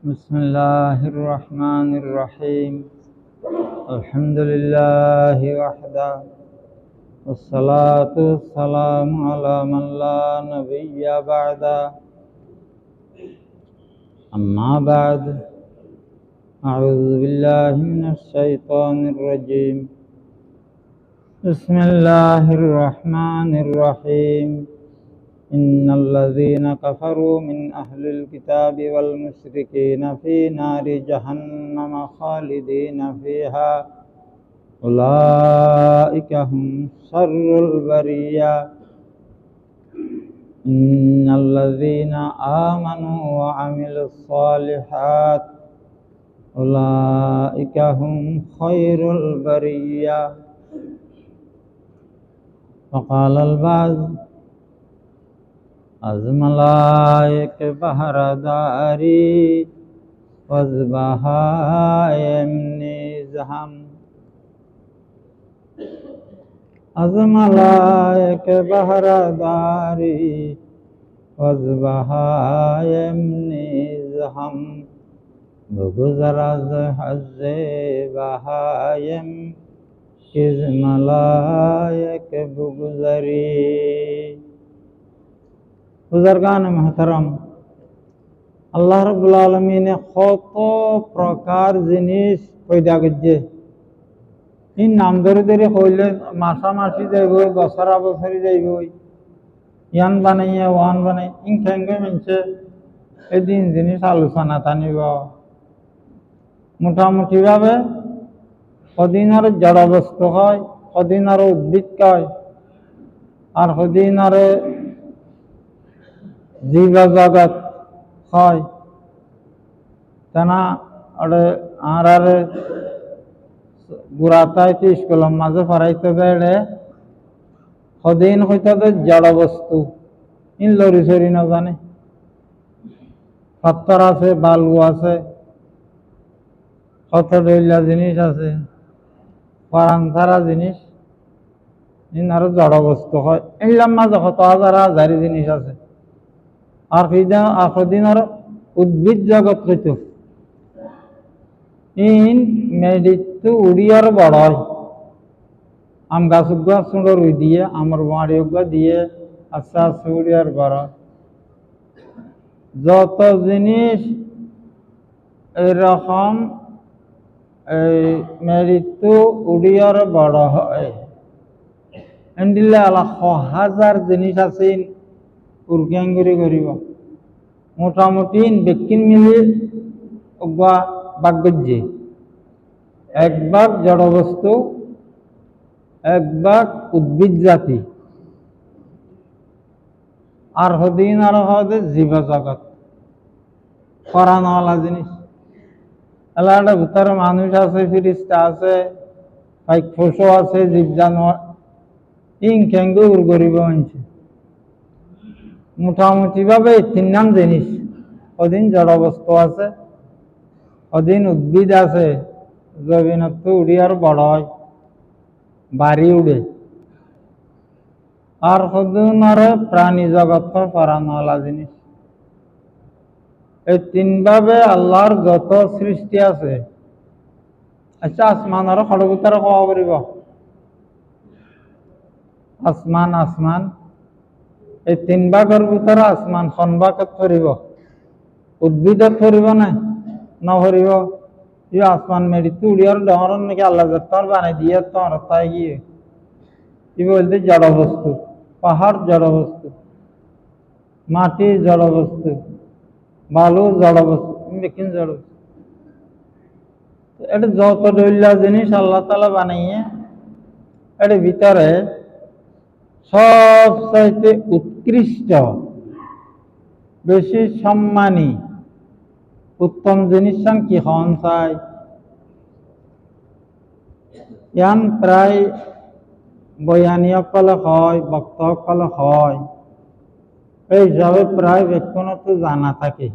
بسم الله الرحمن الرحيم. الحمد لله وحده، والصلاة والسلام على من لا نبي بعده. أما بعد، أعوذ بالله من الشيطان الرجيم. بسم الله الرحمن الرحيم. إن الذين كفروا من أهل الكتاب والمشركين في نار جهنم خالدين فيها أولئك هم شر البرية. إن الذين آمنوا وعملوا الصالحات أولئك هم خير البرية. وقال البعض: از ملائک بهره‌داری و از بهایم نیز هم. از ملائک بهره‌داری و از بهایم نیز هم. بگذر از حظ بهایم که از ملائک بگذری। बुजुर्गान मोहतरम, আল্লাহ রাব্বুল আলামিনে কত প্রকার জিনিস পয়দা করছে। এই নাম ধরে ধরে হইলে মাসামাসি যাইব, বছরা বছরি যাইব, ইয়ান বানাইয়া ওয়ান বানাই ইন ঠেঙ্গে মিনছে এদিন জিনিস আলোচনা টানিব। মোটামুটি ভাবে কদিন আর জড় বস্তু হয়, কদিন আর উদ্ভিদ হয়, আর কদিন আর জীব জগৎ হয়। তেনা আর গুড়াতাইতে স্কুলের মাঝে পড়াইতে দেয় সদিন হইতে জড় বস্তু ইন লরি সরি না জানে। পাথর আছে, বালু আছে, কত ডইলা জিনিস আছে, পরান ছাড়া জিনিস ইন আরো জড় বস্তু হয়। এইলাম মাঝে কত হাজার হাজারি জিনিস আছে। আর সদিন আর উদ্ভিদ জগৎ হইত ইন মেডিত উড়িয়ার বড় হয়। আম গাছ উগা সুন্দর উই দিয়ে, আমার বাড়ি উগা দিয়ে আস্তে আস্তে উড়িয়ার বড়। যত জিনিস এরকম এই মেডিত উড়িয়ার বড় হয়, এন্ডিলে আলা হাজার জিনিস আছে উর্গাঙ্গুরি করিব। মোটামুটি বেকিন মিলে বাক গজ্জে এক ভাগ জড় বস্তু, এক ভাগ উদ্ভিদ জাতি, আর হদিন আর হবে জীব জগৎ করানোওয়ালা জিনিস। এলাকার ভিতরে মানুষ আছে, ফিরিস্তা আছে, পশু আছে, জীব জানোয়ার ইং খেঙ্গু উর করিব আনছে। মোটামুটি ভাবে তিন নাম জিনিস, ওদিন জড় বস্তু আছে, ওদিন উদ্ভিদ আছে, জমিনত উড়িয়ার বড় হয়, বাড়ি উড়ে, আর সদিন আর প্রাণী জগৎ পরানোওয়ালা জিনিস। এই তিন ভাবে আল্লাহর যত সৃষ্টি আছে। আচ্ছা, আসমান আর খড়গুতার খাওয়া পারিব। আসমান আসমান এই তিন ভাগের ভিতরে আসমান খন ভাগত ধরিব, উদ্ভিদত ধরিব না নভরিব। ই আসমান মেডিতে উড়িয়ার ডহরন নাকি আল্লাহ যত্তর বানাই দিয়ে তোর তাই গিয়ে কি বলতে জড় বস্তু। পাহাড় জড় বস্তু, মাটি জড় বস্তু, বালু জড় বস্তু, দেখিন জড় বস্তু। এটা যত দৈল্য জিনিস আল্লাহ তাআলা বানাইয়ে এর ভিতরে সবচাইতে উৎকৃষ্ট, বেশি সম্মানী, উত্তম জিনিস কি হন চাই। ইয়ান প্রায় বয়ানীসকলে হয়, বক্তাসকলে হয়, এই হিসাবে প্রায় ব্যক্তিগত জানা থাকে।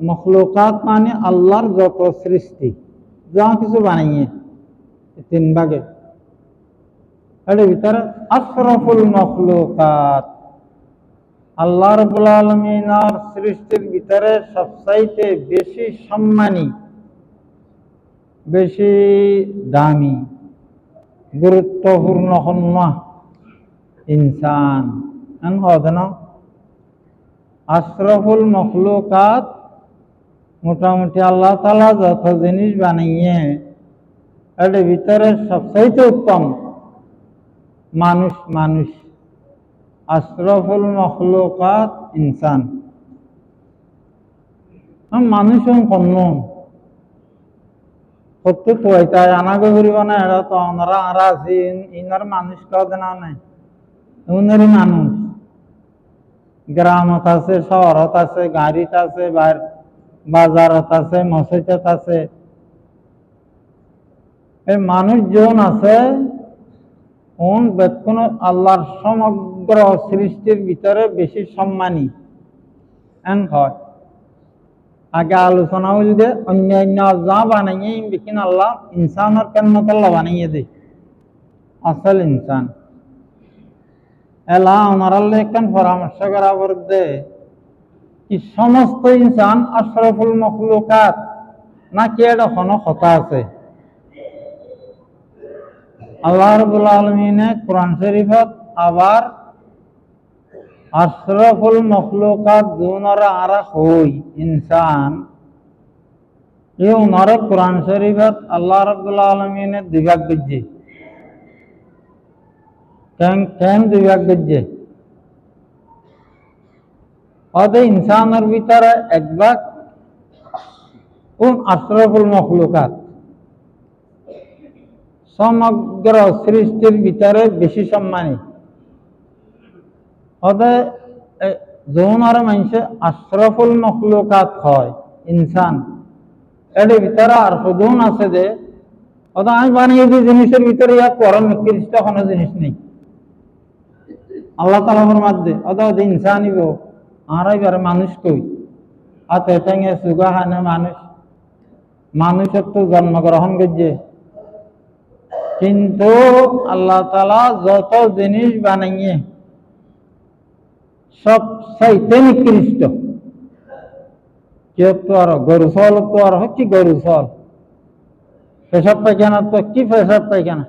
মখলুকাত মানে আল্লাহর যত সৃষ্টি, যা কিছু বানাইয়ে তিন ভাগে। এর ভিতরে আশরাফুল মখলুকাত আল্লাহ রাব্বুল আলামিনের সৃষ্টির ভিতরে সবচাইতে বেশি সম্মানী, বেশি দামি, গুরুত্বপূর্ণ হন্য ইনসান হদ না। আশরাফুল মখলুকাত মোটামুটি আল্লাহ তাআলা যত জিনিস বানাইয়ে এর ভিতরে সবচাইতে উত্তম মানুষ। মানুষ আশরাফুল মখলুকাত ইনসান। মানুষ কন্য কত তোয়াইতাই আনাগো করিব না, এরা তো ওনারা আর আছে ইনার মানুষ কদে না নাই, উনারই মানুষ। গ্রামত আছে, শহরত আছে, গাড়িত আছে, বাজারত আছে, মসজিদত আছে। এই মানুষজন আছে কোন ব্যক্তি আল্লাহর সমগ্র সৃষ্টির ভিতরে বেশি সম্মানী হয়। আগে আলোচনা হইল যে অন্যান্য যা বানাইয়ে বিকিন আল্লাহ ইনসানের কেন্নত আল্লাহ বানাইয়ে দে আসল ইনসান। এলা ওনারাল্লাহ একখান পরামর্শ করা বলতে কি সমস্ত ইনসান আশরাফুল মখলুকাত নাকি এটা কোনো কথা আছে। আল্লাহ রাব্বুল আলামিনে কোরআন শরীফত আবার আশরাফুল মখলুকাত জুনরা আরা হই ইনসান, এই ওনারে কোরআন শরীফত আল্লাহ রাব্বুল আলামিনে দুই ভাগ করছে। কেন দুই ভাগ করছে? অদে ইনসানের ভিতরে এক ভাগ কোন আশরাফুল মখলুকাত সমগ্র সৃষ্টির ভিতরে বেশি সম্মানী। অদে যৌনার মানুষে আশরাফুল মখলুকাত হয় ইনসান, এর ভিতরে আর হুদুন আছে যে ওটা আমি বানিয়ে দিই জিনিসের ভিতরে ইয়া পরম নিকৃষ্ট কোনো জিনিস নেই। আল্লাহ তাআলার মধ্যে ওটা ইনসানই গো আর এবারে মানুষ কই হাতে ঠেঙে সুগা হানে মানুষের তো জন্মগ্রহণ করছে, কিন্তু আল্লাহ তাআলা যত জিনিস বানাইয়ে সব চাইতে নিকৃষ্ট। কেউ তো আর গরু ফল তো আর হচ্ছে গরু ফল, পেশাব পায়খানা তো কি পেশাব পায়খানা।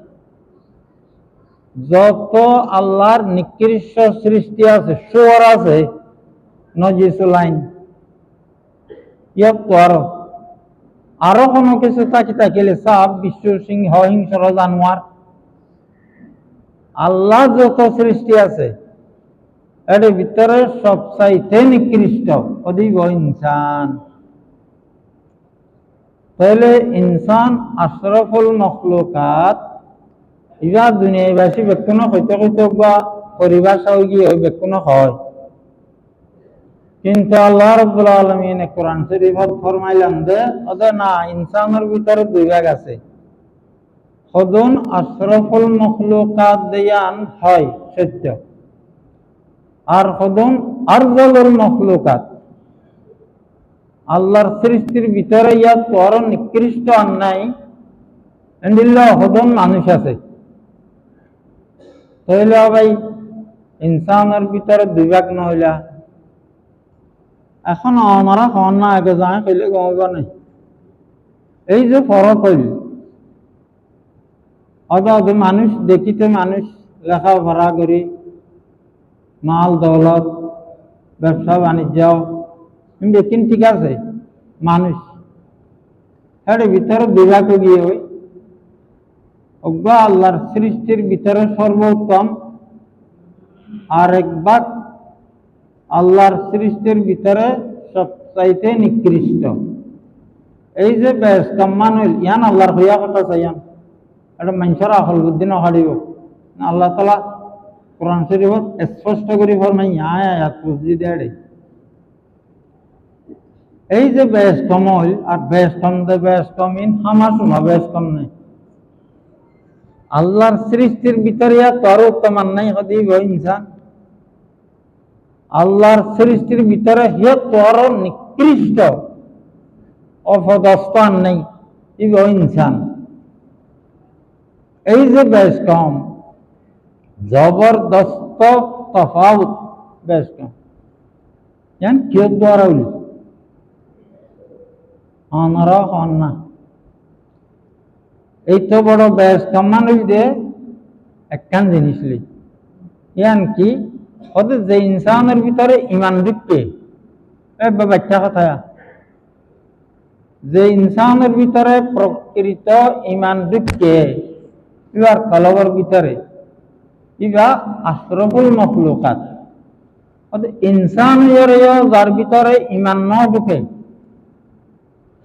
যত আল্লাহর নিকৃষ্ট সৃষ্টি আছে, শুয়োর আছে, নজিসুলাইন, ইয়াক তো আরো কোনো কিছু থাকিলে সাপ, বিশ্ব সিংহ, হিংস্র জানোয়ার, আল্লাহ যত সৃষ্টি আছে এর ভিতরে সবচাইতে নিকৃষ্ট অধিক ইনসান। তাহলে ইনসান আশরাফুল মখলুকাত। এবার দুনিয়াবাসী ব্যক্তিন হইতে হইতে বা পরিভাষা গিয়ে ওই ব্যক্তিন হয়, কিন্তু আল্লাহ রাব্বুল আলামিন কোরআন শরীফত ফরমাইলেন যে ওদের না ইনসানের ভিতরে দুই ভাগ আছে। খুদুন আশরাফুল মখলুকাত দিয়ান হয় সত্য, আর খুদুন আরজালুল মখলুকাত আল্লাহর সৃষ্টির ভিতরে ইয়াত পর নিকৃষ্ট আর নাই, এন্ডিল্লা খুদুন মানুষ আছে। তাহলে ভাই ইনসানের ভিতরে দুই ভাগ নহইলা এখন আমরা হন না আগে যায় কইলে গমব নাই। এই যে ফরক হইল অদ মানুষ দেখিতে মানুষ লেখাপড়া করি মাল দৌলত ব্যবসা বাণিজ্য দেখিন ঠিক আছে মানুষ, এর ভিতরে বিভাগ গিয়ে হই অজ্ঞা আল্লাহর সৃষ্টির ভিতরে সর্বোত্তম, আর এক ভাগ আল্লাহর সৃষ্টির ভিতরে সবচাইতে নিকৃষ্ট। এই যে বেশ কম্মান হইল ইয়ান আল্লাহর হইয়া কথা চাইয়ান, এটা মানুষের আকল বুদ্ধি নহারিব। আল্লাহ তাআলা কোরআন শরীফত স্পষ্ট করে ফরমাই আয়াত বুঝি দেড়ে এই যে বেশ কম হইল আর বেশ কম দে বেশ কম ইন হামার শোনা বেশ কম নেই। আল্লাহর সৃষ্টির ভিতরে তোর উত্তমান নাই হদি ইনসান, আল্লাহর সৃষ্টির ভিতরে হে তোর নিকৃষ্ট অপদস্থান নেই ইনসান। এই যে বেশ কম জবরদস্ত তফাউত বেশ কম। ইয়ান কিয় দ্বারা উলি অনরা হন না এই তো বড় বেশ কমান দে একখান জিনিস লি ইয়ান কি ওদের যে ইনসানের ভিতরে ইমান ঢুকবে বাচ্চা কথা যে ইনসানের ভিতরে প্রকৃত ইমান ঢুকবে ইবার কলবের ভিতরে ইবা আশরাফুল মখলুকাত ইনসান যার ভিতরে ইমান ন ঢুকে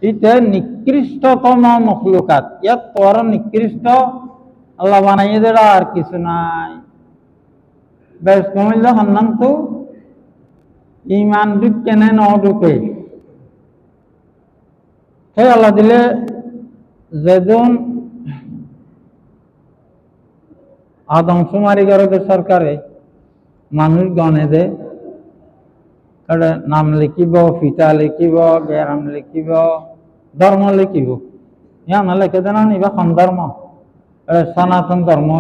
এটা নিকৃষ্টতম মখলুকাত ইয়াত তোর নিকৃষ্ট আল্লাহ বানাইয়ে দেড়া আর কিছু নাই বেশ কমিল হন্নান তো ইমান ঢুকে ন ঢুকে সেই আল্লাহ দিলে যেদিন আদমশুমারি করে সরকারে মানুষ গণে দে নাম লিখিব ফিতা লিখিব গ্যারাম লিখিব ধর্ম লিখিব ইয়া না লিখে দেন ইবা খন ধর্ম সনাতন ধর্ম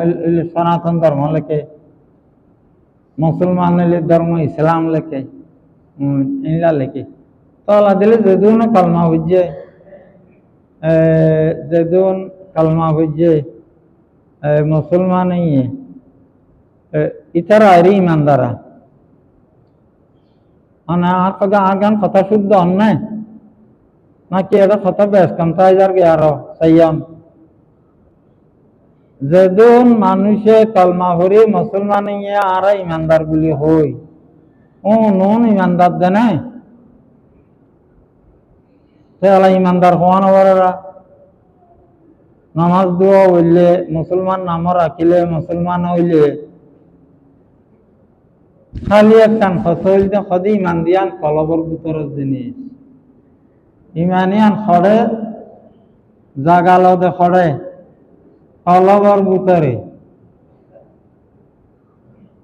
সনাতন ধর্ম লেখে মুসলমান ধর্ম ইসলাম লেখে ইলা লেখে তো আল্লাহ দিলে যেদিন কালমা বুঝে যেদিন কালমা বুঝে মুসলমান ইতারা আরি ইমানদারা মানে আগান কথা শুদ্ধ অন্যায় নাকি এটা কথা বেশ কমতাই যার গে আরো সাইয়াম যেদিন মানুষে কলমা ভরি মুসলমান আর ইমানদার গুলি হই ও নুন ইমানদার দেনে আল্লাহ ইমানদার হওয়ানো বড়রা নামাজ দোয়া হইলে মুসলমান নাম রাখিলে মুসলমান হইলে খালি একখান ফসল সদি ইমান দিয়ান কলবর ভিতরের জিনিস ইমানিয়ান খড়ে জাগালো দে খড়ে কলবর ভিতরে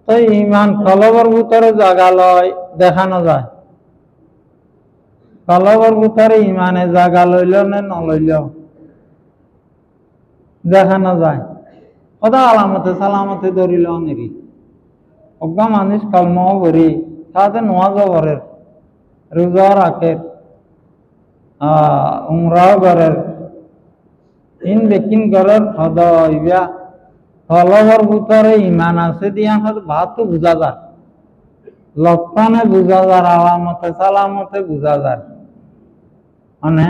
তো ইমান কলবর ভিতরে জাগালয় দেখানো যায় কলবর ভিতরে ইমানে জাগা লইল না নলইল দেখানো যায় সদা আলামতে সালামতে ধরিল নেরি অজ্ঞা মানুষ কলমাও ভরি তাতে নোয়াজও ভরের রোজা রাখের উমরাও করের ইন বেকিন করের সদা কলবর ভিতরে ইমান আছে দিয়া ভাত তো বুঝা যায় লক্ষণে বুঝা যায় আলামতে সালামতে বুঝা যায় মানে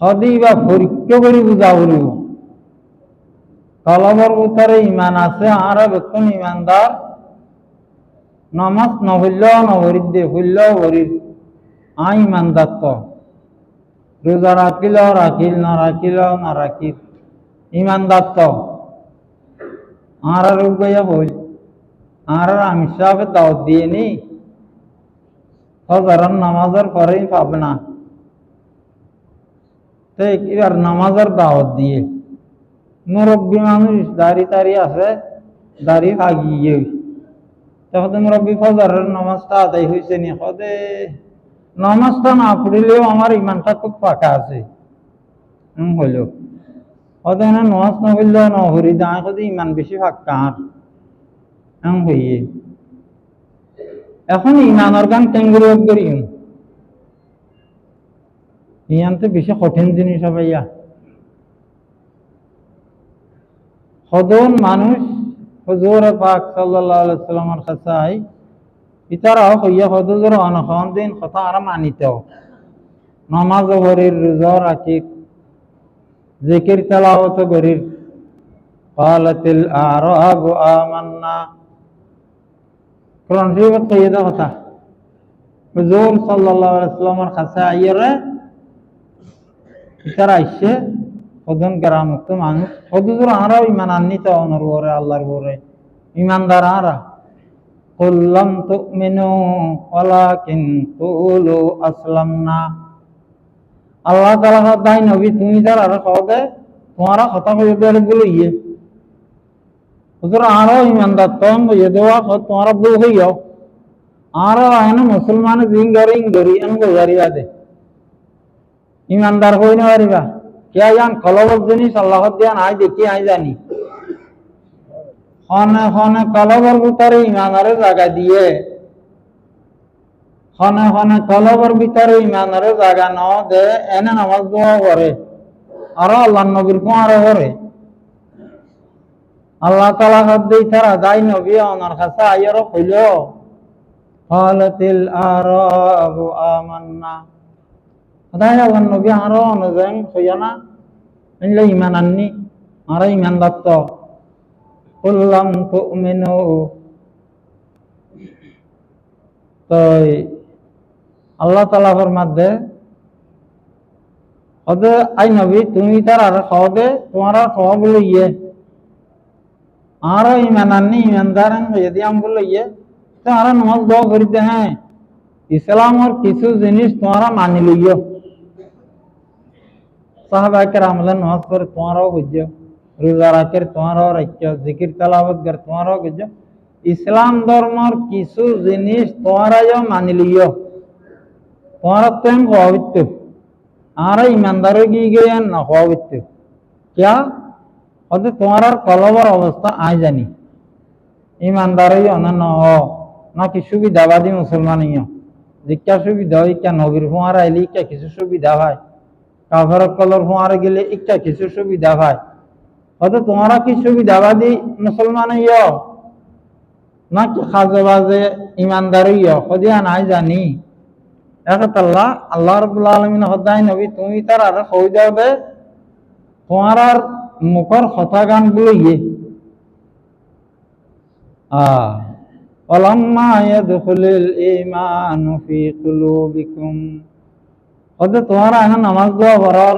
সদি বা পরীক্ষা করে বুঝা বলিব কলবর ভিতরে ইমান আছে আর বেতন ইমানদার নমাজ নহইল নভরিত দে হইল ভরির ইমানদার তো রোজা রাখিল রাখিল না রাখিল না রাখিল ইমানদার তো আর রোগয়া হইল আর আমি সাহেব দাওয়াত দিয়ে নি হজারান নামাজের পরেই পাবে না তো এবার নামাজের দাওয়াত দিয়ে মুরব্বী মানুষ দাড়ি টাড়ি আছে দাড়ি ভাগিয়ে তখন মুরব্বী ফজরের নামাজটা আদায় হয়েছে নি সদে নামাজটা না পড়িলেও আমার ইমানটা খুব পাকা আছে হইল সদে নামাজ না পড়লে নহরি দাঁড় সদে ইমান বেশি ফাঁকা আর হইয়ে এখন ইমানের গান টেঙ্গুরি করি ইয়ানতে বেশি কঠিন জিনিস হবে ইয়া সদন মানুষ হুজুর পাক সাল্লাল্লাহু আলাইহি ওয়াসাল্লামের কাছে আই ইতারাও কইয়া হুজুর অনখন দিন কথা আর মানিতেও নামাজ ভরির রোজা রাখি জিকির তেলাওয়াত করির ক্বালাতিল আরাবু আমান্না কোরআন শরীফত কইয়া কথা হুজুর সাল্লাল্লাহু আলাইহি ওয়াসাল্লামের কাছে আইরে ইতারা আইসে সদন গ্রামত মানুষ হুজুর আরাও ইমান আন্নিত অনর ওরে আল্লাহর ওরে ইমানদার আরা কুল্লাম তুমিনু ওয়ালাকিন কুলু আসলামনা আল্লাহ তাআলা দাই নবী তুমি যার আর কওদে তোমারা কথা কইবে বলে বলিয়ে হুজুর আরাও ইমানদার তন বইয়ে দেওয়া তোমারা বল হইও আরাও আয়না মুসলমান জিং গরি আন গোজারিয়া দে ইমানদার হই না পারিবা क्या यान कलबल जिनिस अल्लाह दियान आई देखी आई जानी খনে খনে কলবর ভিতরে ইমানের জায়গা দিয়ে খনে খনে কলবর ভিতরে ইমানের জায়গা ন দে এনে নামাজ দোয়া করে আর আল্লাহ নবীর কুয়ারে করে আল্লাহ তাআলা হদ্দি তারা দাই নবী ওনার কাছে আইয়ারো কইল ফালাতিল আরাবু আমান্না দাই আল্লাহ নবী আরো অনুযায়ী কইয়ানা ইনলে ইমান আননি আর ইমান দত্ত কুল্লাম তুমিনু তো আল্লাহ তাআলা ফরমাদে ওদে আই নবী তুমি তার আর খাওদে তোমার খাওয়া বলে ইয়ে আর ইমান আননি ইমানদারান যদি আম বলে ইয়ে তো আর নামাজ দোয়া করিতে হ্যাঁ ইসলামের কিছু জিনিস তোমরা মানি লইও সাহাবায়ে কেরামলে নামাজ পড়ে তোমরাও বুঝো রোজা রাখে তোমরাও রাখো জিকির তেলাওয়াত করে তোমরাও বুঝো ইসলাম ধর্মের কিছু জিনিস তোমরাও মানি লইও তোমরা তেম হওয়াবিত আর ইমানদারও কি গিয়ে না হওয়াবিত क्या ওতে তোমার কলবর অবস্থা আই জানি ইমানদারই অনন্য নাকি সুবিধাবাদী মুসলমানিও জিজ্ঞা সুবিধা ইকা নবীর হুঁয়ার আইলে ইকা কিছু সুবিধা হয় কাফের কলর হুঁয়ারে গেলে ইকা কিছু সুবিধা হয় হয়তো তোমারা কি সুবিধাবাদী মুসলমানিও নাকি খাজবাজে ইমানদারিও হদিয়া নাই জানি একতাল্লাহ আল্লাহ রাব্বুল আলামিন হদাই নবী তুমি তার আর হই যাও দে তোমার আর মুখর কথা গান গুলো ইয়ে ওয়ালাম্মা ইয়াদখুলুল ঈমানু ফি কুলুবিকুম ওদে তোমার এখন নামাজ দোয়া করার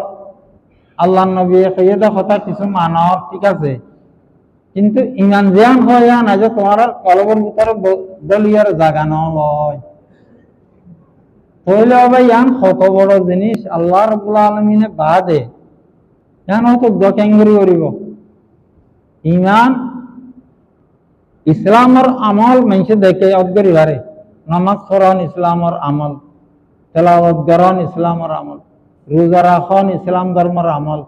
আল্লাহর নবী কইয়েদা কথা কিছু মানব ঠিক আছে কিন্তু ইমান জ্ঞান হয় না যে তোমার কলবের ভিতরে বলিয়ার জায়গা নয় তাহলে হবে ইয়ান কত বড় জিনিস আল্লাহ রাব্বুল আলামিনে বাদে ইয়ান হয়তো দকেঙ্গরি করিব ইমান ইসলামের আমল মানুষে দেখে অদ্গরি হারে নামাজ পড়ান ইসলামের আমল তেলাওয়াত করান ইসলামের আমল রোজা রাখন ইসলাম ধর্মের আমল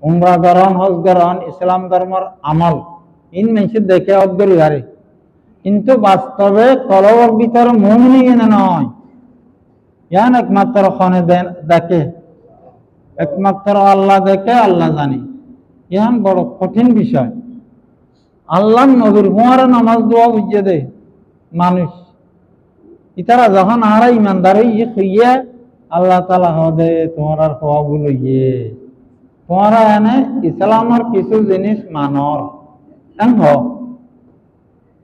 উমরা করান হজ করান ইসলাম ধর্মের আমল ইন মানুষে দেখে অদ্গরি হারে কিন্তু বাস্তবে কলবের ভিতরে মুমিন এনে নয় ইয়ান একমাত্র খনে দেখে একমাত্র আল্লাহ দেখে আল্লাহ জানে ইয়ান বড় কঠিন বিষয় আল্লাহ নবীর হুঁয়ারে নামাজ দোয়া বুঝিয়ে দে মানুষ ইতারা যখন আরা ইমানদার হইয়ে আল্লাহ তাআলা হদে তোমার আর হওয়াগুলো ইয়ে তোমারা এনে ইসলামের কিছু জিনিস মানর এন হ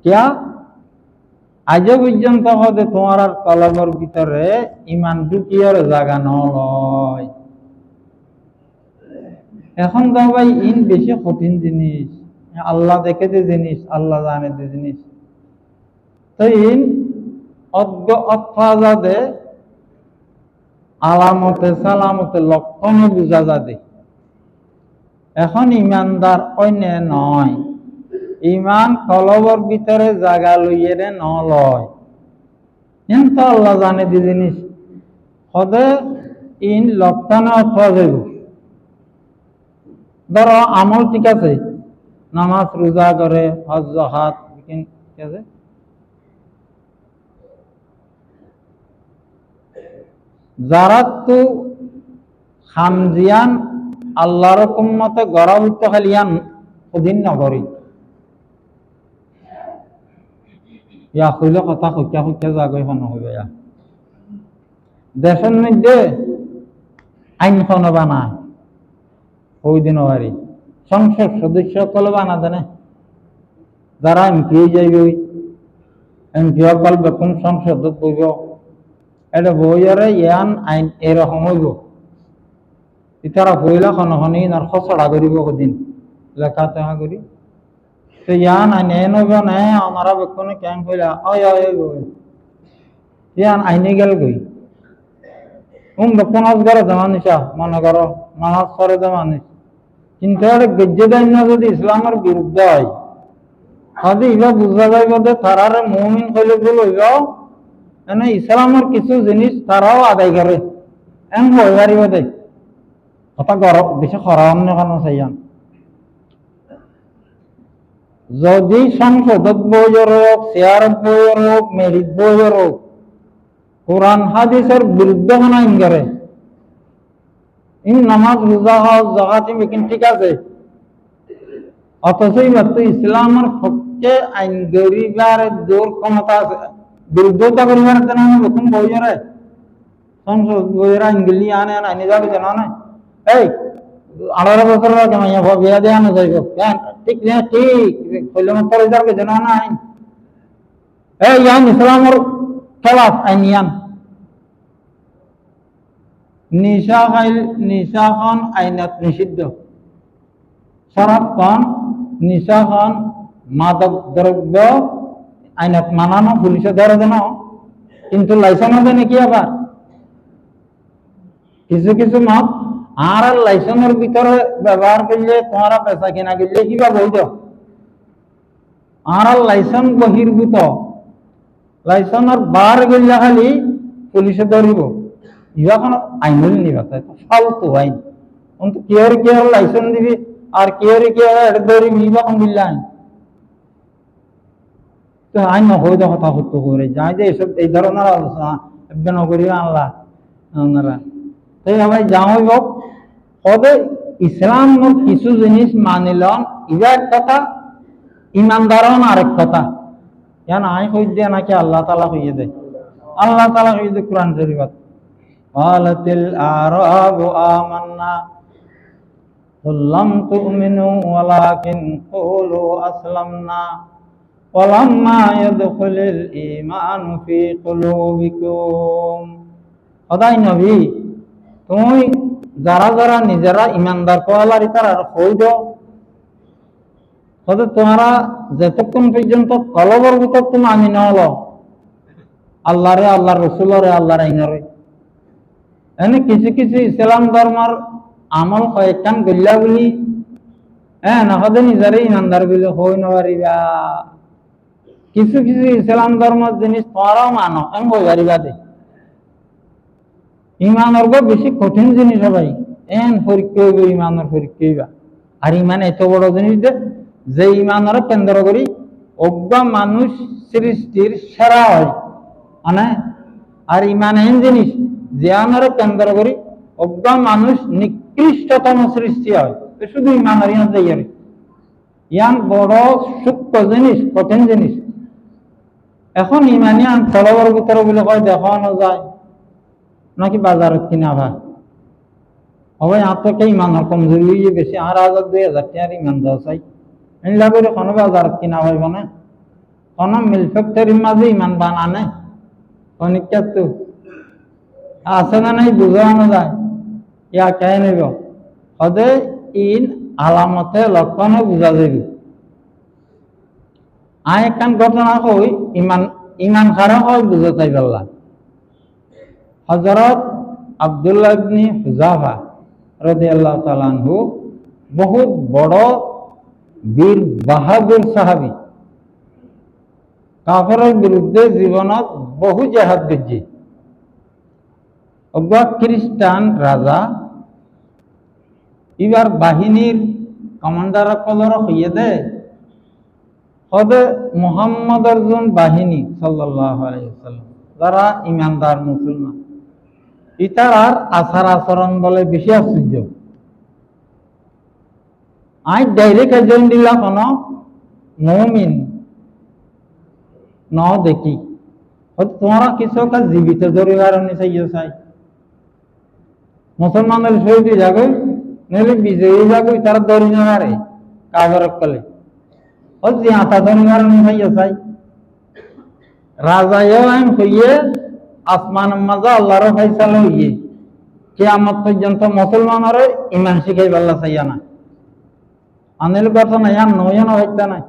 কিয়া আজ পর্যন্ত হদে তোমার আর কলমের ভিতরে ইমান ঢুকিয়ার জায়গা নয় এখন তো ভাই ইন বেশি কঠিন জিনিস আল্লাহ দেখে যে জিনিস আল্লাহ জানে যে জিনিস তো ইন অজ্ঞ অর্থাদে আলামতে সালামতে লক্ষণে বুঝা যাবে এখন ইমানদার অন্য নয় ইমান কলবর ভিতরে জায়গা লইয়ে নলয় কিন্তু আল্লাহ জানে যে জিনিস সদে ইন লক্ষণে অর্থ যাব ধরো আমল ঠিক আছে নামাজ রোজা করে হজ জাকাত ঠিক আছে যারা তো খামজিয়ান আল্লাহর উম্মতে গড়াউত খালিয়ান অধীন নগরী ইয়া কইলে কথা খুঁজা খুঁজা জাগই হন হইবে দেশের মধ্যে আইন খন বানায় ওই দিন বাড়ি সংসদ সদস্য সকল বানা দেনে যারা এমপি যাইবে এমপি সকল বেতন সংসদত বইব এটা বইয়ারে ইয়ান আইন এরকম হইব ইতারা বইলা খনখনি আর খসড়া করিব কদিন লেখা তেহা করি তো ইয়ান আইন এন হইব না আমারা বেতনে কেন কইলা ইয়ান আইনে গেল গই বেতন করে জমা নিছা মনে করো নামাজ করে জমা নিস কিন্তু এটা গজ্জেদাইন যদি ইসলামের বিরুদ্ধে হয় হয়তো ইবা বুঝা যাইব যে তারারে মুমিন কইলে ভুল হইব এনে ইসলামের কিছু জিনিস তারাও আদায় করে এন হয়ে পারিব দে কথা গরম বেশি খরাম নেখানো চাইয়ান যদি সংসদত বইয়ের হোক, চেয়ারত বইয়ের হোক, মেরিট বইয়ের হোক, কোরআন হাদিসের বিরুদ্ধে আইন করে, নামাজ রোজা হজ জাকাত বিকিন ঠিক আছে, অথচ তো ইসলামের পক্ষে আইন গরিবার দূর ক্ষমতা আছে, বিরুদ্ধতা করিবার নতুন বইয়ের সংসদ বইয়ের আইন গেলি আনে আইনে যাবে জানা নাই। এই 18 বছর আগে মাইয়া বিয়া দেয়া না যাইব, ঠিক না? ঠিক হইলে পরে যাবে জানা নাই। এই ইয়ান ইসলামের খেলাফ আইন ইয়ান নিশা খান আইনাত নিষিদ্ধ, শরাব খান, নিশা খান, মাদক দ্রব্য আইনাত মানানো, পুলিশে ধরে দেন, কিন্তু লাইসেন্স হবে নাকি আবার কিছু কিছু মত আর লাইসেন্সের ভিতরে ব্যবহার করলে তোমারা পেশা কিনা গেলে কিবা বৈধ, আর লাইসেন্স বহির্ভূত, লাইসেন্সের বার গেলে খালি পুলিশে ধরিব, ইবা কোনো আইন নিবা, তাই তো ফালতু আইন। কিন্তু কিয়র লাইসেন্স দিবি আর কিয়র ধরিবি, ইবা কোন দিল্লা আইন? তো আইন নকই তো কথা সত্য করে যাই যে এসব এই ধরনের আলোচনা একবার নকরি আনলা আপনারা। তাই আমি যাওয়াই হোক কবে ইসলাম কিছু জিনিস মানিলন, ইবা এক কথা, ইমানদারন আরেক কথা। কেন আই কই দিয়ে নাকি আল্লাহ তাআলা কইয়ে দেয়, আল্লাহ তাআলা কইয়ে দেয় কোরআন শরীফত, ক্বালাতিল আরাবু আমান্না কুল লাম তুমিনু ওয়ালাকিন কুলু আসলামনা ওয়ালাম্মা ইয়াদখুলুল ঈমানু ফি কুলুবিকুম। সদাই নবী তুমি যারা যারা নিজেরা ইমানদার কোয়ালারি তারা হই দাও, তোমরা যতক্ষণ পর্যন্ত কলবর ভিতর তুমি আমি নল আল্লাহরে, আল্লাহর রসুলরে, আল্লাহর আইনরে, এনে কিছু কিছু ইসলাম ধর্মের আমল কয়েকখান গল্লা বলি নহদে নিজেরে ইমানদার বলে হই নপারিবা। কিছু কিছু ইসলাম ধর্মের জিনিস তোমরাও মানো এম হই পারিবা দে, ইমানের গো বেশি কঠিন জিনিস ভাই, এন পরীক্ষা হইব, ইমানের পরীক্ষা হইবা। আর ইমান এত বড় জিনিস যে ইমানের কেন্দ্র করি অজ্ঞা মানুষ সৃষ্টির সেরা হয়, মানে আর ইমান এন জিনিস জ্ঞানের কেন্দ্র করি অজ্ঞা মানুষ নিকৃষ্টতম সৃষ্টি হয়। শুধু ইমানের ইয়ান যাই, ইয়ান বড় সূক্ষ্ম জিনিস, কঠিন জিনিস। এখন ইমানিয়ান তলবর ভিতরে বলে কয় দেখানো যায় নাকি বাজারত কিনা ভাই হবে, আত্মকে ইমানের কমজোরি বেশি, আর 1000-2000 টাকার ইমান দেওয়া চাই এনলা করে কোনো বাজারত কিনা হইব না, কোনো মিল ফ্যাক্টরির মাঝে ইমান বানানে অনেকটা তো আছে না নাই বুঝানো যায়। ইয়া কে নিব সদে ইন আলামতে লক্ষণে বুঝা যাবে। আই একখান ঘটনা কই ইমান খারা হয় বুঝা চাই পারলা। হযরত আব্দুল্লাহ ইবনে হুযাফা রাদিয়াল্লাহু তাআলা আনহু বহুত বড় বীর বাহাদুর সাহাবী, কাফেরের বিরুদ্ধে জীবনত বহু জিহাদ করছে। অজ্ঞা খ্রিস্টান রাজা এবার বাহিনীর কমান্ডার কলর হইয়ে দেয় হদে মুহাম্মদের জন বাহিনী সাল্লাল্লাহু আলাইহি ওয়াসাল্লাম যারা ইমানদার মুসলমান, ইতার আচার আচরণ বলে বেশি আশ্চর্য। আই ডাইরেক্ট এজন দিলা কোন মুমিন ন দেখি তোমরা কিছু কাজ জীবিত ধরিবার চাইও চাই মুসলমানের শহীদ যাবে নইলে বিজয়ী যাবে, তারা ধরি নেবারে কাগর কলে ও যে আতা ধরিবার চাইও চাই। রাজাও আইন হইয়ে আসমান মাজা আল্লাহর ফাইসালা হইয়ে কিয়ামত পর্যন্ত মুসলমানের ইমান শিখাই পাল্লা চাইয়া না, আনিল কথা নাই আর নয়ন হইতা নাই।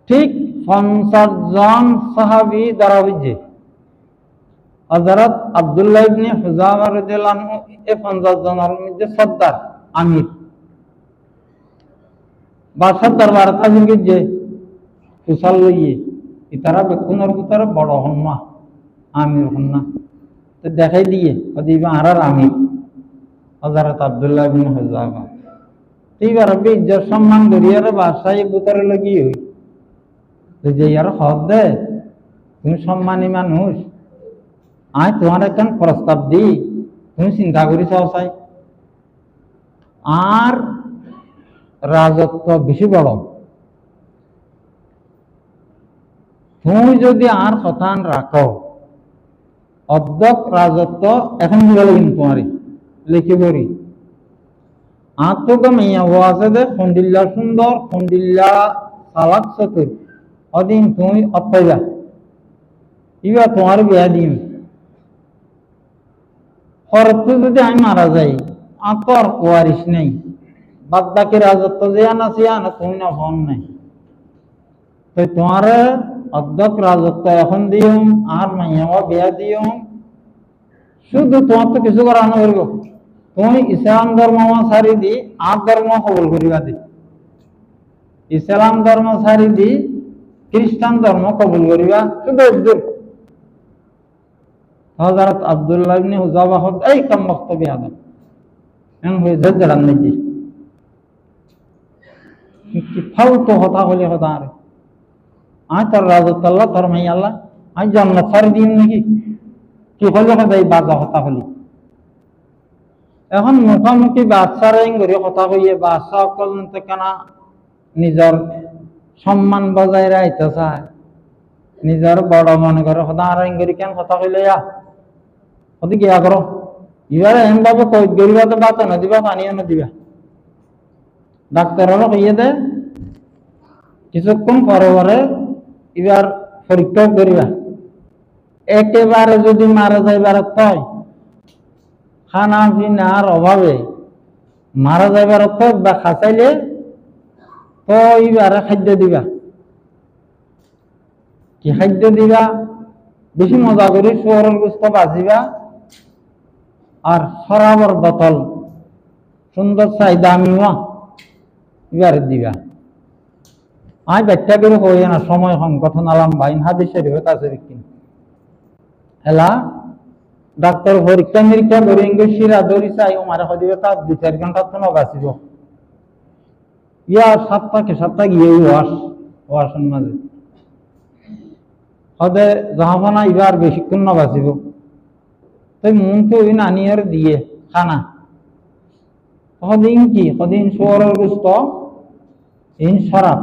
ঠিক 50 জন সাহাবী দ্বারা হইছে হযরত আব্দুল্লাহ ইবনে হুযাফা রাদিয়াল্লাহু আনহু এই 50 জনের মধ্যে সর্দার আমির বাদশার দরবার তাজিম গিয়ে কুশল লইয়ে ইতারা বেকুনের ভিতরে বড় হন না, আমির হন না, তো দেখাই দিয়ে দিবা আর আমির হযরত আব্দুল্লাহ ইবনে হুযাফা। এইবার ইজ্জত সম্মান করিয়ারে বাদশাহী বুতারে লাগি হই যে ইয়ার হক দে, তুমি সম্মানী মানুষ, আয় তোমার একখান প্রস্তাব দি, তুমি চিন্তা করি চাও চাই। আর রাজত্ব বেশি বড়, তুমি যদি আর কথা রাখো অর্ধক রাজত্ব এখন দিবা লাগিন তোমারই লিখি করি। আর তো মেয়া হওয়া আছে যে ফন্ডিল্লা সুন্দর, ফন্ডিল্লা চালাক চতুর, অদিন তুমি অপাইবা, ইবা তোমার বিয়া দিম। খরচে যদি আমি মারা যাই আর তো আর ওয়ারিস নেই, বাদ বাকি রাজত্ব যে আনা সে আনা তুমি না ফোন নাই, তো তোমার অর্ধক রাজত্ব এখন দিও আর মাইয়া বিয়া দিও। শুধু তোমার তো কিছু করা না করব, তুমি ইসলাম ধর্ম সারি দি আর ধর্ম কবুল করিবা দি, ইসলাম ধর্ম সারি দি খ্রিস্টান ধর্ম কবুল করিবা। শুধু একদম হযরত আব্দুল্লাহ ইবনে হুযাফা হদ এই কাম বক্তব্য আদম এন হয়ে জজরান নাকি কি ফালতু কথা বলে কথা। আরে আয় তোর রাজত্ব আল্লাহ, তোর মাই আল্লাহ, আমি জন্ম ছাড়ি দিন নাকি কি হলে কথা এই বাজা কথা বলি। এখন মুখামুখি বাদশার করে কথা কইয়ে বাদশাহ অকল কেনা নিজের সম্মান বজায় রাখতে চায়, নিজের বড় মনে করে কথা আর করে কেন কথা কইলে ওদি গিয়া করো। এবার এমন ভাবে কই গরিবা তো বাত না দিবা, পানিও না দিবা। ডাক্তাররা কইয়ে দে কিছুক্ষণ পরে পরে এবার পরীক্ষা করিবা, একেবারে যদি মারা যাইবার তয় খানা পিনার অভাবে মারা যাইবার তয় বা খাচাইলে তো এবারে খাদ্য দিবা। কি খাদ্য দিবা? বেশি মজা করি শুয়োরের গোস্ত বাজিবা আর শরাবর বোতল সুন্দর চাই দামিও এবারে দিবা। আমি ব্যাখ্যা করে হই না, সময় সংগঠন আলাম বাইন হাদিসের আছে কিনা এলা ডাক্তার পরীক্ষা নিরীক্ষা করি শিরা দৌড়ি চাই ও মারা দিবে, তার 2-4 ঘন্টা তো বাঁচিব। ইয়া সাতটা গিয়ে ওয়াশের মাঝে হদে জাহাফানা ইবার বেশিক্ষণ না বাঁচিব। তাই মন তো ওই নানিয়ার দিয়ে খানা সদিন কি সদিন শুয়োরের গোস্ত ইন শরাব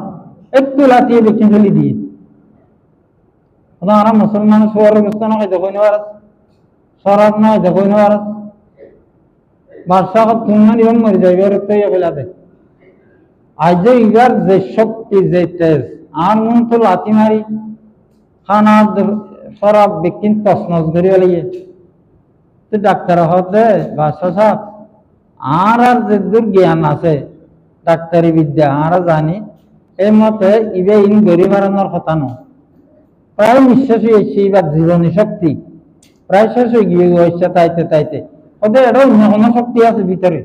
একটু লাতিয়ে দেখি ফেলি দিয়ে আমরা মুসলমান শুয়োরের গোস্ত না হয় দেখো নেওয়ার শরাব না হয় দেখো নেওয়ার বাদশাহ তুমি ইভন মরে যাইবে ফেলা দেয়। আজ ইবার যে শক্তি যে তেজ আর মন তো লাতি মারি খানা শরাব বিকিন তসনস ধরে লাগিয়ে তো ডাক্তার হতে বাদশাহ সাহেব আর যে দূর জ্ঞান আছে ডাক্তারি বিদ্যা আর জানি এই মতে ইবে ইন গরিব হারানোর কথা ন প্রায় নিঃশ্বাস হয়েছে, এবার জীবনী শক্তি প্রায় শেষ হয়ে গিয়ে হয়েছে তাইতে তাইতে ওদের এটা অন্য কোনো শক্তি আছে ভিতরে।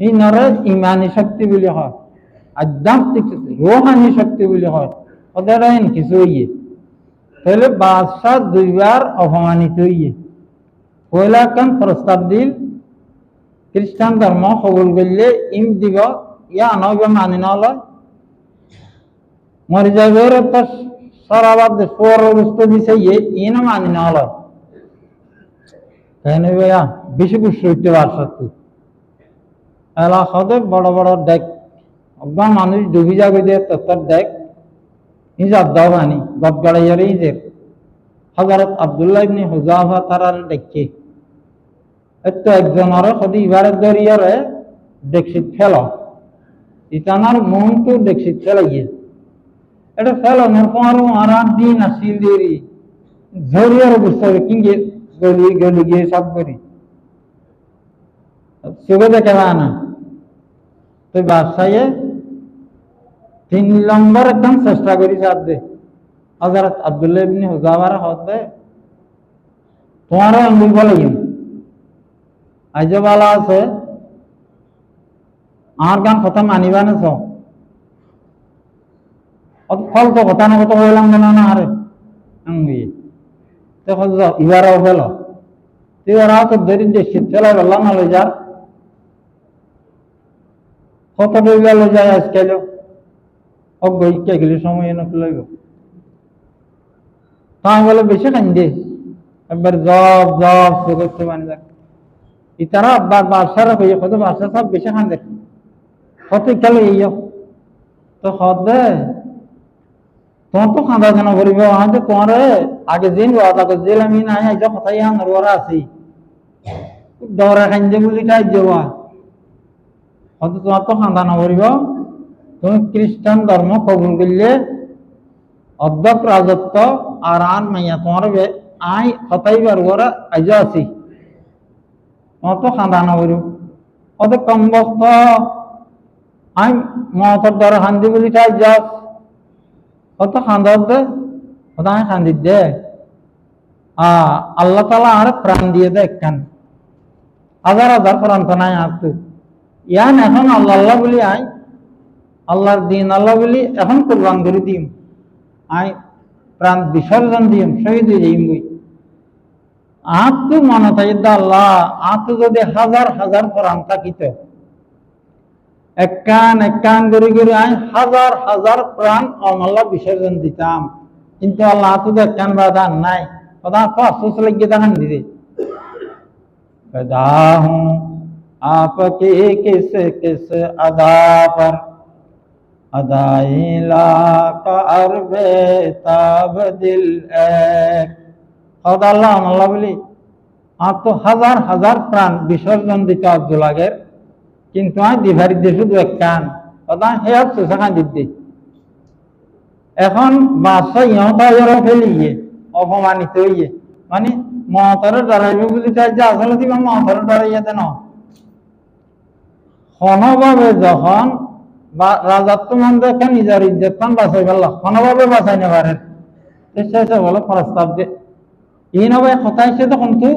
এই নরে ইমানি শক্তি বলে হয়, আধ্যাত্মিক রোহানি শক্তি বলে হয়, ওদের কিছু হইয়ে তাহলে বাদশাহ 2বার অপমানিত হইয়ে পয়লা কান প্রস্তাব দিল খ্রিস্টান ধর্ম কবুল করলে ইম দিব ইয়া নইবে মানি নলয় মরে যাবে তো সরাবাদ পরবস্ত দিছে ইয়ে মানি নলয় তাই নইবে বেশি খুশি হইতে পারছ তুই এলাকাতে বড় বড় দেখ অজ্ঞান মানুষ ডুবি যাবে দিয়ে তোর দেখ ইজাব দাও বানি গড়াইয়ারে ইজের হযরত আব্দুল্লাহ ইবনে হুযাফা তারার দেখে এতো একজনের সদি ইবারে দরিয়ারে দেখছি ফেল ইতানার মন তো দেখছি ফেলে গিয়ে এটা ফেলানোর পর আর দিন আসিল দেরি ঝরিয়ার বুঝতে হবে কিংগে গলি গিয়ে সব করি চোখে দেখে না তো বাদশাহে 3 নম্বর একদম চেষ্টা করি সাথ দে হযরত আব্দুল্লাহ ইবনে হুযাফার হতে তোমারও আঙ্গুল বলে আজ ভালো আছে আর গান কথা মানিবা না ফল তো কথা না কথা হইলাম না না আরে আঙ্গুই দেখো ইবারাও ফেল তুই ওরা তো দরিদ্র শীত ফেলা বললাম না লই যা কত গেল যায় আজকাল অজ্ঞ গেলে সময় এনে ফেলাইব তা বলে বেশি কান্দে একবার জব জব করতে মানে যাক ইতারা বাসারা হয়ে কত বাসা সব বেশি কান্দে কত গেল এই তো হদে তোমার তো খান্দা জানা করিব আজ তোমার আগে দিন ওয়াদা করে দিলাম নাই আজ কথা ইয়া নরওয়ারা আছি দৌড়া কান্দে বলি তাই যাওয়া হয়তো তোমার তো খান্দা না করিব তুমি খ্রিস্টান ধর্ম কবুল করলে অধ্যক্ষ রাজত্ব আর আন মাইয়া তোমার আই হতাইবার ওরা আজ আছি তোমার তো খান্দা না করিব অত কম বক্ত আই মতর দ্বারা খান্দি বলি তাই যাস অত খান্দার দে অত আমি খান্দি দে আল্লাহ তালা আর প্রাণ দিয়ে দে একখান হাজার হাজার প্রাণ তো নাই আর তুই ইয়ান এখন আল্লাহ আল্লাহ বলি আই আল্লাহর দিন আল্লাহ বলি এখন কোরবান করে দিম আই প্রাণ বিসর্জন দিম শহীদ হয়ে যাইম বই আর তো মনে তাই আল্লাহ আর তো যদি হাজার হাজার প্রাণ থাকিত এক করে করে আই হাজার হাজার প্রাণ আল্লাহ বিসর্জন দিতাম কিন্তু আল্লাহ তো একখান বাদান নাই কথা তো আফসোস লাগিয়ে দেখান দিদি हूँ आपके किस किस अदा पर अदाई लाख अरबे ताब दिल अल्लाह अल्लाह বলি আর তো হাজার হাজার প্রাণ বিসর্জন দিতে আব্দুল আগের কিন্তু আমি দিভারি দিয়ে শুধু এক কান কথা হে সুসাখান দিতে এখন বাদশাহ ইহতাজরা ফেলিয়ে অপমানিত হইয়ে মানে মহতরে ডরাইবে বুঝি চাই যে আসলে দিবা মহতরে ডরাইয়াতে ন ক্ষণভাবে যখন রাজাত্ব মন্দিরকে নিজের ইজ্জতান বাঁচাই ফেলল ক্ষণভাবে বাঁচাই নেবারে শেষে বলো প্রস্তাব যে ইনভাবে হতাইছে তখন তো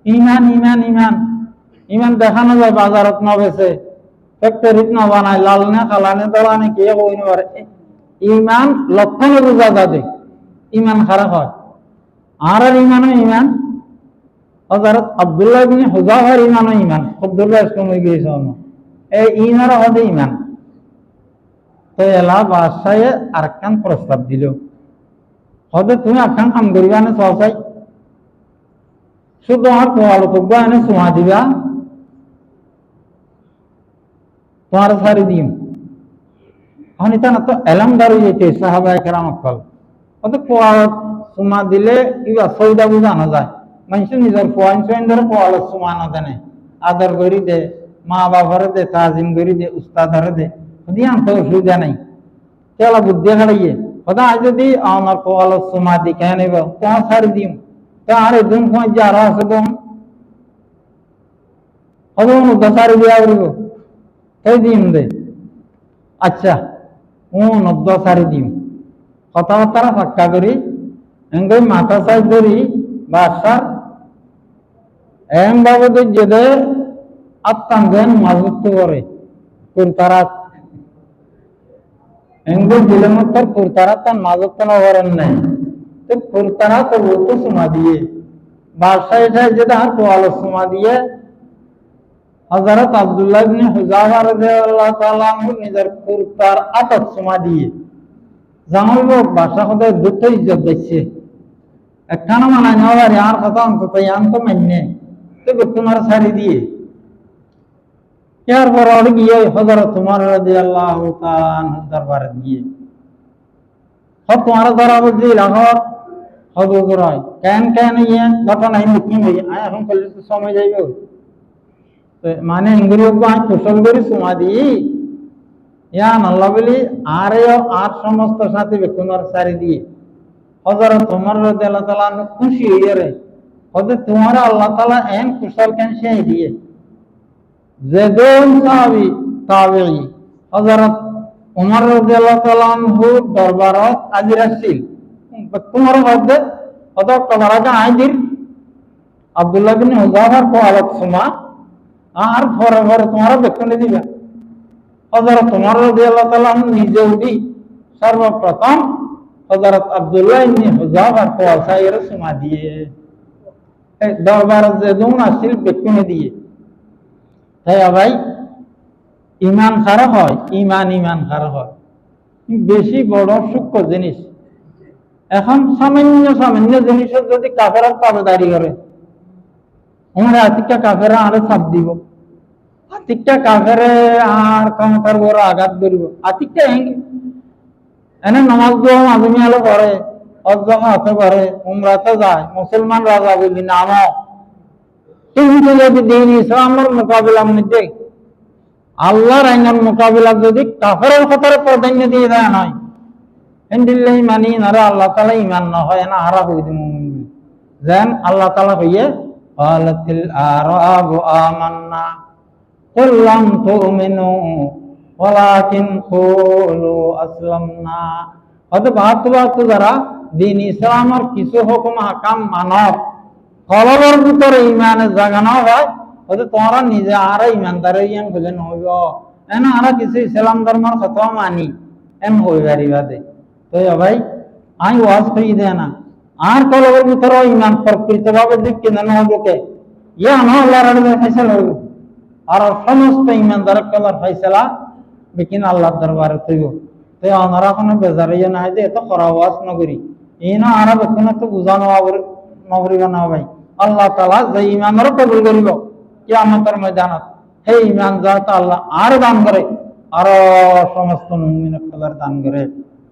ইমান ইমান ইমান ইমান দেখানো যায় বাজারত ন বেছে ফ্যাক্টরিত ন বানায় লাল নে খালা নে দলা নে কে কই নেবারে ইমান লক্ষণে বোঝা যাবে ইমান খারাপ হয় আর ইমানও ইমান হযরত আব্দুল্লাহ ইবনে হুযাফার ইমানও ইমান আব্দুল্লাহ কমে গিয়েছে এই ইমানর হদে ইমান তো এলা বাদশাহে আরেকখান প্রস্তাব দিল হদে তুমি আরেকখান কাম করিবা না চাই শুধু আমার পোয়ালো তো এনে চুমা দিবা তোমার সারি দিম এখন এটা না তো এলামদার হয়ে যেতে সাহাবায়ে কেরাম কল অত পোয়ালো চুমা দিলে কিবা সৌদা বুঝানো যায় মানুষ নিজের পোয়াইন সোয়াইন ধরে পোয়ালো চুমা না দেনে আদর করি দে মা বাবারে দে তাজিম করি দে উস্তাদরে দে দিয়ে আনতে অসুবিধা নাই চলা বুদ্ধি হারাইয়ে কথা যদি আমার পোয়ালো চুমা দি কেন নেব তোমার সারি দিম তা আর একদম সময় যে আরো আছে তখন হয়তো সারি দিয়া করব তাই দিম দে আচ্ছা সারি দিম কথাবার্তা ফাক্কা করি এঙ্গই মাথা সাইজ ধরি বাসার এম ভাবে যেদের আত্মান দেন মাজুত করে কুরতারাত এঙ্গই দিলের মতো কুরতারাত তার মাজুত না করেন নাই তো কুরতারাত বলতো সুমা দিয়ে বাদশাহ এটা যেটা পোয়ালো সুমা দিয়ে হযরত আব্দুল্লাহ ইবনে হুযাফা রাদিয়াল্লাহু তাআলা আনহু নিজের কুরতার আতত সুমা দিয়ে জামাল লোক বাদশাহ হতে দুঃখ ইজ্জত দিচ্ছে একখানা মানায় নেওয়ার আর কথা অন্তত ইয়ান তো মান্যে তো তোমার সারি দিয়ে এরপর আর গিয়ে হযরত উমর রাদিয়াল্লাহু তাআলা আনহু দরবারে গিয়ে সব তোমার দ্বারা বুঝি লাহর হজর হয় কেন ইয়ে ঘটনা মুখ্য হয়ে এখন করলে তো সময় যাইবে মানে ইংরেজি কুশল করি সুমা দিই ইয়ান আল্লাহ বলি আর সমস্ত সাথী বেকুনার সারি দিয়ে হযরত উমর রাদিয়াল্লাহু তাআলা খুশি হয়ে রে হযরত তোমার আল্লাহ তাআলা এন কুশল কেন সেই দিয়ে যেদন সাহাবী তাবেঈ হযরত উমর রাদিয়াল্লাহু তাআলা আনহু দরবারত হাজির আসছিল তোমার মধ্যে অত কবরাটা আইদির আব্দুল্লাহ বিন হুযাফার পোয়ালত সুমা আর পরে পরে তোমার বেকুনে দিবা হযরত উমর রাদিয়াল্লাহু তাআলা নিজে উঠি সর্বপ্রথম হযরত আব্দুল্লাহ ইবনে হুযাফার পোয়াসায়ের সুমা দিয়ে দরবার যে দুন আসিল বেকুনে দিয়ে তাই ভাই ইমান খারাপ হয়, ইমান খারাপ হয়, বেশি বড় সূক্ষ্ম জিনিস। এখন সামান্য জিনিসের যদি কাফেরা তাবেদারি করে, আমরা আতিকটা কাফেরা আরো চাপ দিব, আতিকটা কাফেরে আর ক্ষমতার বড় আঘাত করিব, আতিকটা এনে নামাজ দোয়া মাঝুমি আলো করে, অজ্জমা হাতে করে, উমরাতে যায়, মুসলমান রাজা বলি নাম কিন্তু যদি দিন ইসলামের মোকাবিলার মধ্যে আল্লাহর আইনের মোকাবিলা যদি কাফেরের কথার প্রাধান্য দিয়ে দেয় নয়, এন্ডিল্লাহি মানি নারে আল্লাহ তাআলা ঈমান না হয় না হারা হই দিমু যেন আল্লাহ তাআলা কইয়ে ক্বালাতিল আরাবু আমান্না কুল লাম তুমিনু ওয়ালাকিন কুলু আসলামনা। হয়তো বাহাত্তর যারা দিন ইসলামের কিছু হুকুম হাকাম মানব কলবের ভিতরে ইমানের জাগানো হয়, হয়তো তোমরা নিজে আর ইমানদার ইয়ান বলে নহইব, এন আর কিছু ইসলাম ধর্মের কথা মানি এম হই পারিবা দে। তো ভাই আমি ওয়াজ কই দে না আর কলবের ভিতরে ইমান প্রকৃতভাবে দিক কিনা নহবকে ইয়া না আল্লাহর রাহে ফয়সালা হইব, আর সমস্ত ইমানদার কলার ফয়সালা বিকিন আল্লাহর দরবারে হইব। তো আমরা কোনো বেজারিয়া না যে এত খরা ওয়াজ নগরি ইনা আর বেকুন তো বুঝানো আবার নগরিবা না ভাই। আল্লাহ তাআলা যে ইমানর কবুল করিব কিয়ামতের ময়দানত, হে ইমান যাতে আল্লাহ আর দান করে, আর সমস্ত মুমিনের খবর দান করে।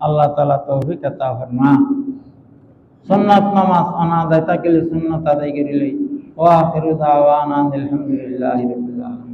আল্লাহ তাআলা তৌফিক আতা ফরমা। সুন্নাত নামাজ অনাদায় থাকিলে সুন্নাত আদায় করিলে ওয়া আখিরু দাওয়ানা আলহামদুলিল্লাহি রাব্বিল আলামিন।